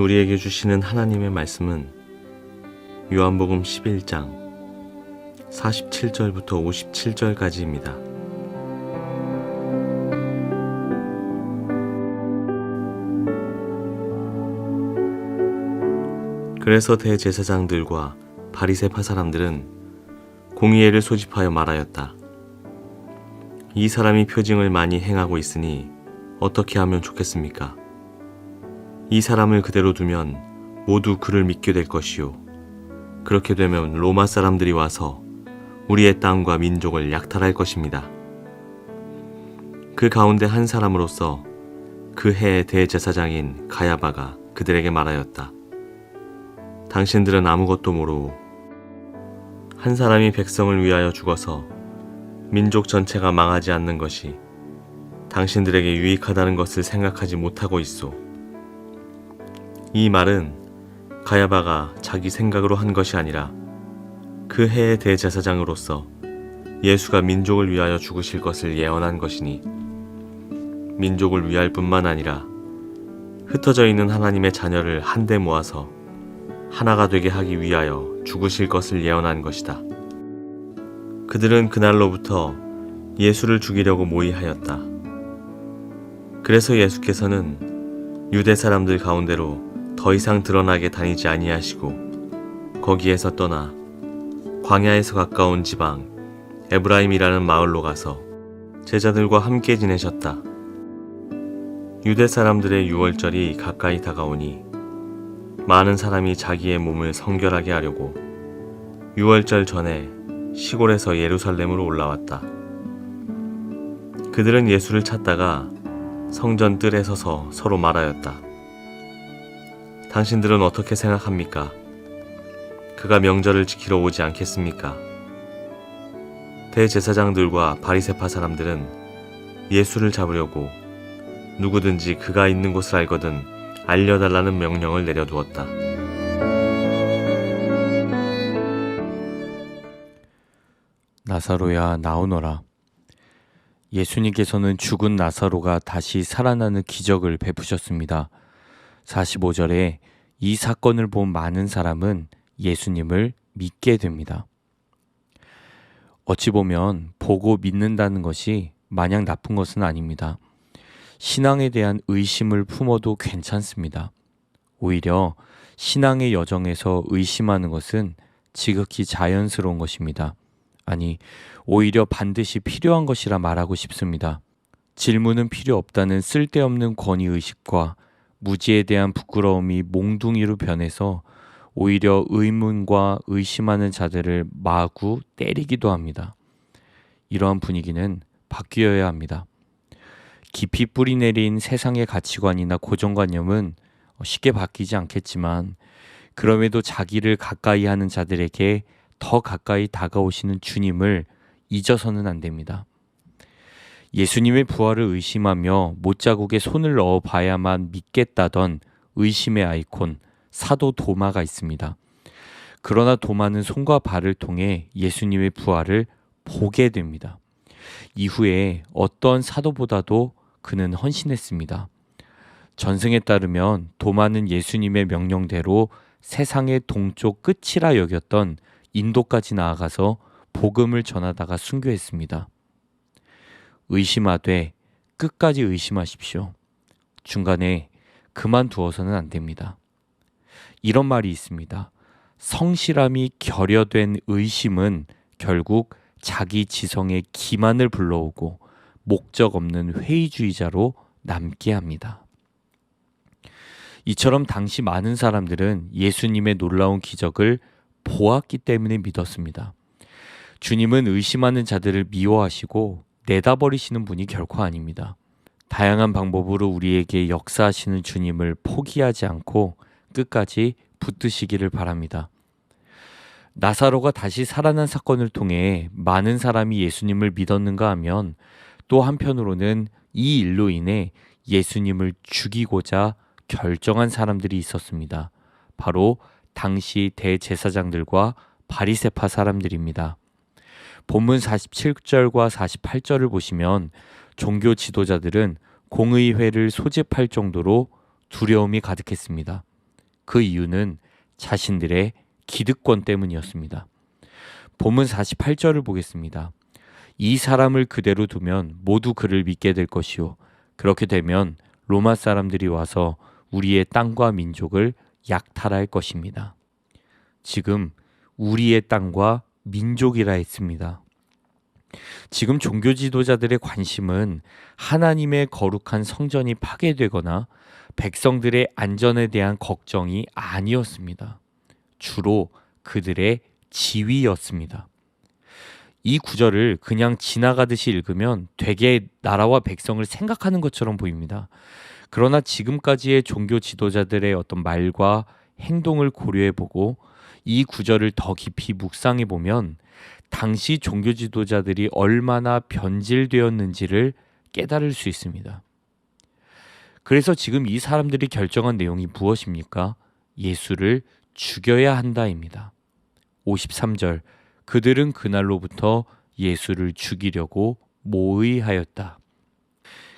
우리에게 주시는 하나님의 말씀은 요한복음 11장 47절부터 57절까지입니다. 그래서 대제사장들과 바리새파 사람들은 공의회를 소집하여 말하였다. 이 사람이 표징을 많이 행하고 있으니 어떻게 하면 좋겠습니까? 이 사람을 그대로 두면 모두 그를 믿게 될 것이요. 그렇게 되면 로마 사람들이 와서 우리의 땅과 민족을 약탈할 것입니다. 그 가운데 한 사람으로서 그 해의 대제사장인 가야바가 그들에게 말하였다. 당신들은 아무것도 모르고 한 사람이 백성을 위하여 죽어서 민족 전체가 망하지 않는 것이 당신들에게 유익하다는 것을 생각하지 못하고 있소. 이 말은 가야바가 자기 생각으로 한 것이 아니라 그 해의 대제사장으로서 예수가 민족을 위하여 죽으실 것을 예언한 것이니 민족을 위할 뿐만 아니라 흩어져 있는 하나님의 자녀를 한데 모아서 하나가 되게 하기 위하여 죽으실 것을 예언한 것이다. 그들은 그날로부터 예수를 죽이려고 모의하였다. 그래서 예수께서는 유대 사람들 가운데로 더 이상 드러나게 다니지 아니하시고 거기에서 떠나 광야에서 가까운 지방 에브라임이라는 마을로 가서 제자들과 함께 지내셨다. 유대 사람들의 유월절이 가까이 다가오니 많은 사람이 자기의 몸을 성결하게 하려고 유월절 전에 시골에서 예루살렘으로 올라왔다. 그들은 예수를 찾다가 성전 뜰에 서서 서로 말하였다. 당신들은 어떻게 생각합니까? 그가 명절을 지키러 오지 않겠습니까? 대제사장들과 바리새파 사람들은 예수를 잡으려고 누구든지 그가 있는 곳을 알거든 알려달라는 명령을 내려두었다. 나사로야 나오너라. 예수님께서는 죽은 나사로가 다시 살아나는 기적을 베푸셨습니다. 45절에 이 사건을 본 많은 사람은 예수님을 믿게 됩니다. 어찌 보면 보고 믿는다는 것이 마냥 나쁜 것은 아닙니다. 신앙에 대한 의심을 품어도 괜찮습니다. 오히려 신앙의 여정에서 의심하는 것은 지극히 자연스러운 것입니다. 아니, 오히려 반드시 필요한 것이라 말하고 싶습니다. 질문은 필요 없다는 쓸데없는 권위의식과 무지에 대한 부끄러움이 몽둥이로 변해서 오히려 의문과 의심하는 자들을 마구 때리기도 합니다. 이러한 분위기는 바뀌어야 합니다. 깊이 뿌리내린 세상의 가치관이나 고정관념은 쉽게 바뀌지 않겠지만 그럼에도 자기를 가까이 하는 자들에게 더 가까이 다가오시는 주님을 잊어서는 안 됩니다. 예수님의 부활을 의심하며 못자국에 손을 넣어 봐야만 믿겠다던 의심의 아이콘 사도 도마가 있습니다. 그러나 도마는 손과 발을 통해 예수님의 부활을 보게 됩니다. 이후에 어떤 사도보다도 그는 헌신했습니다. 전승에 따르면 도마는 예수님의 명령대로 세상의 동쪽 끝이라 여겼던 인도까지 나아가서 복음을 전하다가 순교했습니다. 의심하되 끝까지 의심하십시오. 중간에 그만두어서는 안 됩니다. 이런 말이 있습니다. 성실함이 결여된 의심은 결국 자기 지성의 기만을 불러오고 목적 없는 회의주의자로 남게 합니다. 이처럼 당시 많은 사람들은 예수님의 놀라운 기적을 보았기 때문에 믿었습니다. 주님은 의심하는 자들을 미워하시고 내다버리시는 분이 결코 아닙니다. 다양한 방법으로 우리에게 역사하시는 주님을 포기하지 않고 끝까지 붙드시기를 바랍니다. 나사로가 다시 살아난 사건을 통해 많은 사람이 예수님을 믿었는가 하면 또 한편으로는 이 일로 인해 예수님을 죽이고자 결정한 사람들이 있었습니다. 바로 당시 대제사장들과 바리새파 사람들입니다. 본문 47절과 48절을 보시면 종교 지도자들은 공의회를 소집할 정도로 두려움이 가득했습니다. 그 이유는 자신들의 기득권 때문이었습니다. 본문 48절을 보겠습니다. 이 사람을 그대로 두면 모두 그를 믿게 될 것이요. 그렇게 되면 로마 사람들이 와서 우리의 땅과 민족을 약탈할 것입니다. 지금 우리의 땅과 민족이라 했습니다. 지금 종교 지도자들의 관심은 하나님의 거룩한 성전이 파괴되거나 백성들의 안전에 대한 걱정이 아니었습니다. 주로 그들의 지위였습니다. 이 구절을 그냥 지나가듯이 읽으면 되게 나라와 백성을 생각하는 것처럼 보입니다. 그러나 지금까지의 종교 지도자들의 어떤 말과 행동을 고려해보고 이 구절을 더 깊이 묵상해보면 당시 종교 지도자들이 얼마나 변질되었는지를 깨달을 수 있습니다. 그래서 지금 이 사람들이 결정한 내용이 무엇입니까? 예수를 죽여야 한다입니다. 53절, 그들은 그날로부터 예수를 죽이려고 모의하였다.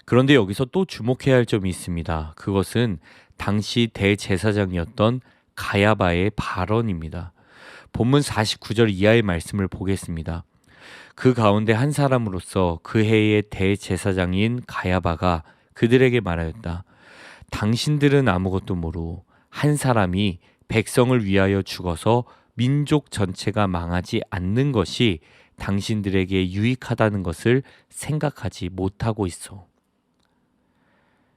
그런데 여기서 또 주목해야 할 점이 있습니다. 그것은 당시 대제사장이었던 가야바의 발언입니다. 본문 49절 이하의 말씀을 보겠습니다. 그 가운데 한 사람으로서 그 해의 대제사장인 가야바가 그들에게 말하였다. 당신들은 아무것도 모르고 한 사람이 백성을 위하여 죽어서 민족 전체가 망하지 않는 것이 당신들에게 유익하다는 것을 생각하지 못하고 있어.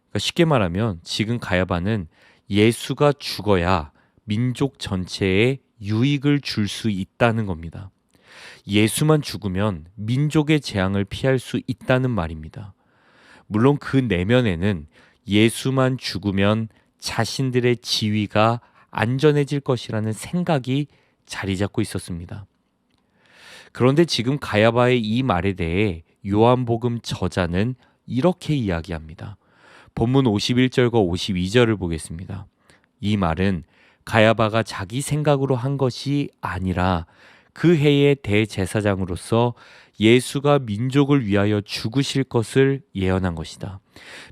그러니까 쉽게 말하면 지금 가야바는 예수가 죽어야 민족 전체에 유익을 줄 수 있다는 겁니다. 예수만 죽으면 민족의 재앙을 피할 수 있다는 말입니다. 물론 그 내면에는 예수만 죽으면 자신들의 지위가 안전해질 것이라는 생각이 자리 잡고 있었습니다. 그런데 지금 가야바의 이 말에 대해 요한복음 저자는 이렇게 이야기합니다. 본문 51절과 52절을 보겠습니다. 이 말은 가야바가 자기 생각으로 한 것이 아니라 그 해의 대제사장으로서 예수가 민족을 위하여 죽으실 것을 예언한 것이다.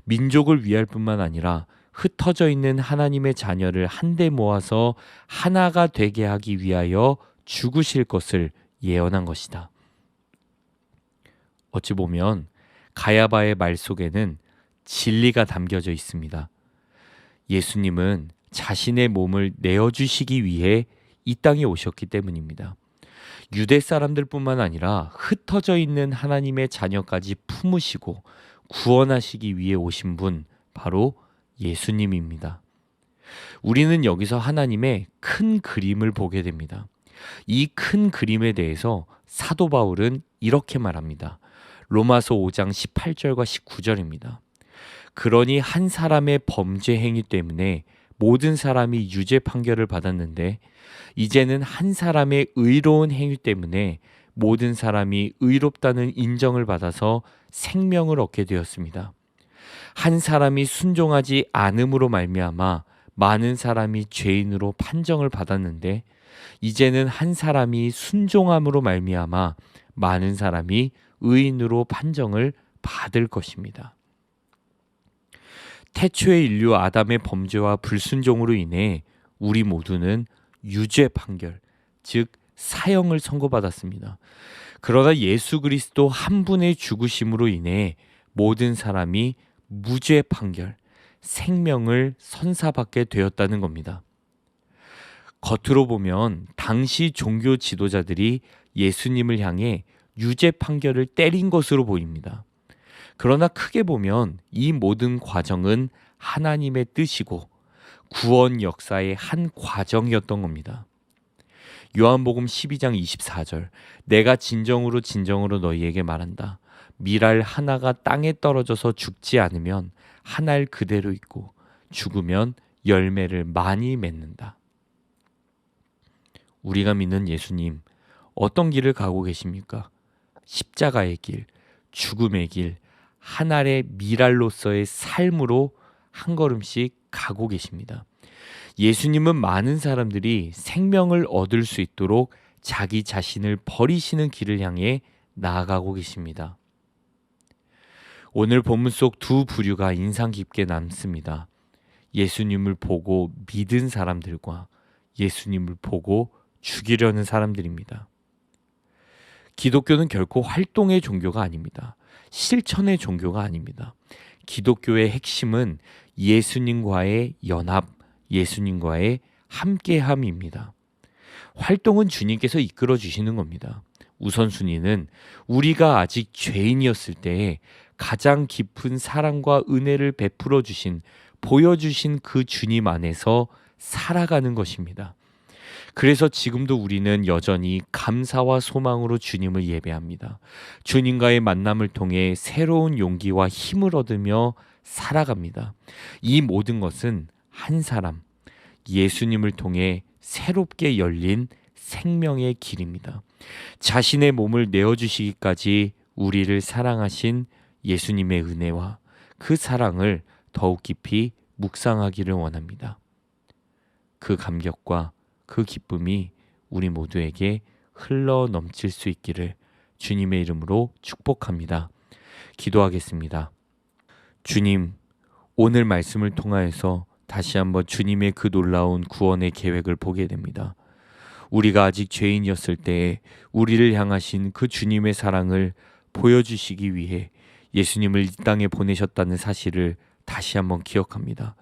민족을 위할 뿐만 아니라 흩어져 있는 하나님의 자녀를 한데 모아서 하나가 되게 하기 위하여 죽으실 것을 예언한 것이다. 어찌 보면 가야바의 말 속에는 진리가 담겨져 있습니다. 예수님은 자신의 몸을 내어주시기 위해 이 땅에 오셨기 때문입니다. 유대 사람들뿐만 아니라 흩어져 있는 하나님의 자녀까지 품으시고 구원하시기 위해 오신 분 바로 예수님입니다. 우리는 여기서 하나님의 큰 그림을 보게 됩니다. 이 큰 그림에 대해서 사도 바울은 이렇게 말합니다. 로마서 5장 18절과 19절입니다. 그러니 한 사람의 범죄 행위 때문에 모든 사람이 유죄 판결을 받았는데 이제는 한 사람의 의로운 행위 때문에 모든 사람이 의롭다는 인정을 받아서 생명을 얻게 되었습니다. 한 사람이 순종하지 않음으로 말미암아 많은 사람이 죄인으로 판정을 받았는데 이제는 한 사람이 순종함으로 말미암아 많은 사람이 의인으로 판정을 받을 것입니다. 태초의 인류 아담의 범죄와 불순종으로 인해 우리 모두는 유죄 판결, 즉 사형을 선고받았습니다. 그러나 예수 그리스도 한 분의 죽으심으로 인해 모든 사람이 무죄 판결, 생명을 선사받게 되었다는 겁니다. 겉으로 보면 당시 종교 지도자들이 예수님을 향해 유죄 판결을 때린 것으로 보입니다. 그러나 크게 보면 이 모든 과정은 하나님의 뜻이고 구원 역사의 한 과정이었던 겁니다. 요한복음 12장 24절, 내가 진정으로 너희에게 말한다. 밀알 하나가 땅에 떨어져서 죽지 않으면 한 알 그대로 있고 죽으면 열매를 많이 맺는다. 우리가 믿는 예수님, 어떤 길을 가고 계십니까? 십자가의 길, 죽음의 길, 한 알의 밀알로서의 삶으로 한 걸음씩 가고 계십니다. 예수님은 많은 사람들이 생명을 얻을 수 있도록 자기 자신을 버리시는 길을 향해 나아가고 계십니다. 오늘 본문 속 두 부류가 인상 깊게 남습니다. 예수님을 보고 믿은 사람들과 예수님을 보고 죽이려는 사람들입니다. 기독교는 결코 활동의 종교가 아닙니다. 실천의 종교가 아닙니다. 기독교의 핵심은 예수님과의 연합, 예수님과의 함께함입니다. 활동은 주님께서 이끌어 주시는 겁니다. 우선순위는 우리가 아직 죄인이었을 때에 가장 깊은 사랑과 은혜를 베풀어 주신, 보여주신 그 주님 안에서 살아가는 것입니다. 그래서 지금도 우리는 여전히 감사와 소망으로 주님을 예배합니다. 주님과의 만남을 통해 새로운 용기와 힘을 얻으며 살아갑니다. 이 모든 것은 한 사람, 예수님을 통해 새롭게 열린 생명의 길입니다. 자신의 몸을 내어주시기까지 우리를 사랑하신 예수님의 은혜와 그 사랑을 더욱 깊이 묵상하기를 원합니다. 그 감격과 그 기쁨이 우리 모두에게 흘러 넘칠 수 있기를 주님의 이름으로 축복합니다. 기도하겠습니다. 주님, 오늘 말씀을 통하여서 다시 한번 주님의 그 놀라운 구원의 계획을 보게 됩니다. 우리가 아직 죄인이었을 때에 우리를 향하신 그 주님의 사랑을 보여주시기 위해 예수님을 이 땅에 보내셨다는 사실을 다시 한번 기억합니다.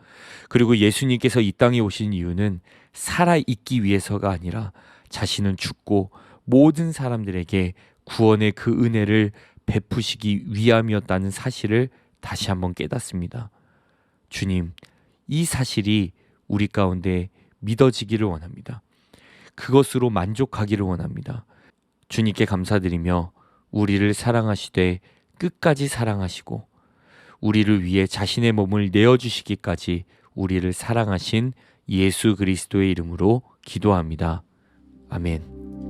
그리고 예수님께서 이 땅에 오신 이유는 살아있기 위해서가 아니라 자신은 죽고 모든 사람들에게 구원의 그 은혜를 베푸시기 위함이었다는 사실을 다시 한번 깨닫습니다. 주님, 이 사실이 우리 가운데 믿어지기를 원합니다. 그것으로 만족하기를 원합니다. 주님께 감사드리며 우리를 사랑하시되 끝까지 사랑하시고 우리를 위해 자신의 몸을 내어주시기까지 우리를 사랑하신 예수 그리스도의 이름으로 기도합니다. 아멘.